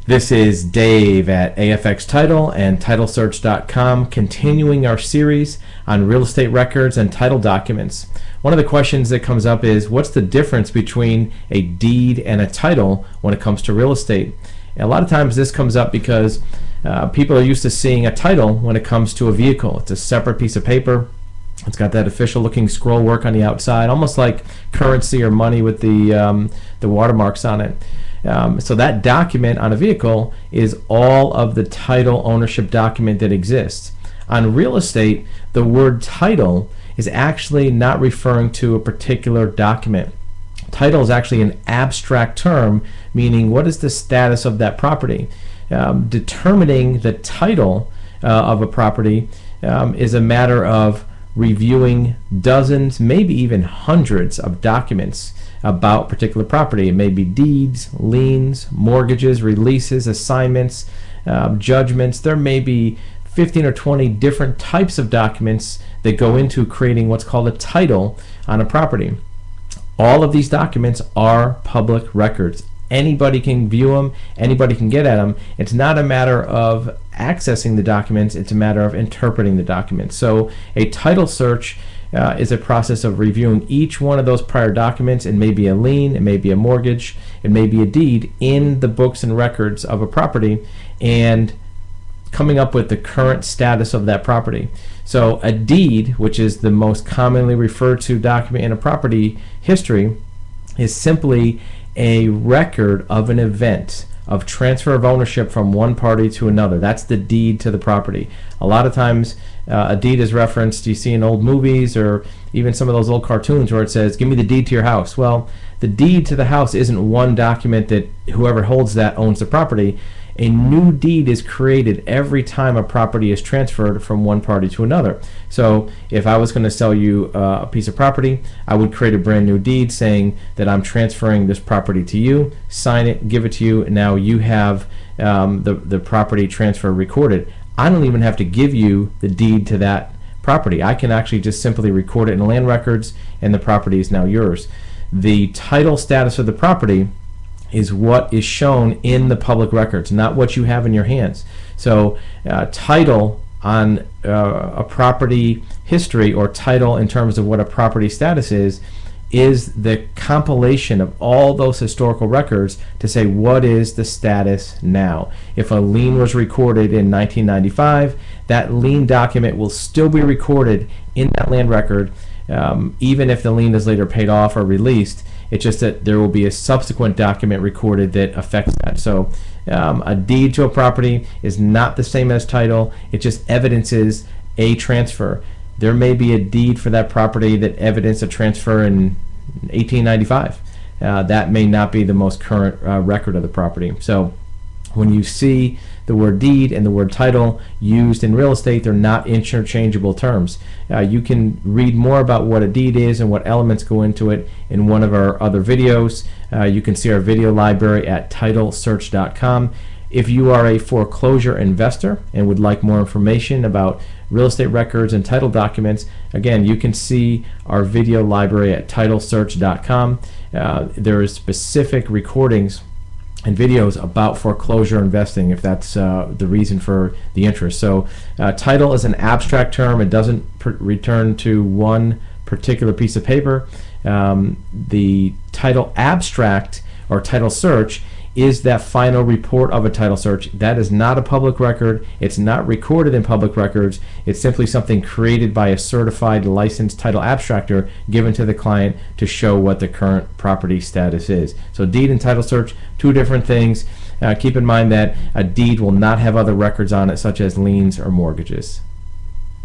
This is Dave at AFX Title and TitleSearch.com, continuing our series on real estate records and title documents. One of the questions that comes up is, what's the difference between a deed and a title when it comes to real estate? And a lot of times this comes up because people are used to seeing a title when it comes to a vehicle. It's a separate piece of paper. It's got that official looking scroll work on the outside, almost like currency or money with the watermarks on it. So that document on a vehicle is all of the title ownership document that exists. On real estate, the word title is actually not referring to a particular document. Title is actually an abstract term, meaning what is the status of that property. Determining the title of a property is a matter of reviewing dozens, maybe even hundreds of documents about particular property. It may be deeds, liens, mortgages, releases, assignments, judgments. There may be 15 or 20 different types of documents that go into creating what's called a title on a property. All of these documents are public records. Anybody can view them, anybody can get at them. It's not a matter of accessing the documents, it's a matter of interpreting the documents. So a title search is a process of reviewing each one of those prior documents. It may be a lien, it may be a mortgage, it may be a deed in the books and records of a property, and coming up with the current status of that property. So a deed, which is the most commonly referred to document in a property history, is simply a record of an event of transfer of ownership from one party to another. That's the deed to the property. A lot of times a deed is referenced, you see in old movies or even some of those old cartoons where it says, give me the deed to your house. Well, the deed to the house isn't one document that whoever holds that owns the property. A new deed is created every time a property is transferred from one party to another. So if I was going to sell you a piece of property, I would create a brand new deed saying that I'm transferring this property to you, sign it, give it to you, and now you have the property transfer recorded. I don't even have to give you the deed to that property. I can actually just simply record it in land records, and the property is now yours. The title status of the property is what is shown in the public records, not what you have in your hands. So title on a property history, or title in terms of what a property status is the compilation of all those historical records to say what is the status now. If a lien was recorded in 1995, that lien document will still be recorded in that land record, even if the lien is later paid off or released. It's just that there will be a subsequent document recorded that affects that. So a deed to a property is not the same as title. It just evidences a transfer. There may be a deed for that property that evidenced a transfer in 1895. That may not be the most current record of the property. So when you see the word deed and the word title used in real estate, they're not interchangeable terms. You can read more about what a deed is and what elements go into it in one of our other videos. You can see our video library at TitleSearch.com. If you are a foreclosure investor and would like more information about real estate records and title documents, again, you can see our video library at TitleSearch.com. There is specific recordings and videos about foreclosure investing, if that's the reason for the interest. So title is an abstract term. It doesn't return to one particular piece of paper. The title abstract or title search is that final report of a title search. That is not a public record. It's not recorded in public records. It's simply something created by a certified licensed title abstractor given to the client to show what the current property status is. So deed and title search, two different things. Keep in mind that a deed will not have other records on it, such as liens or mortgages.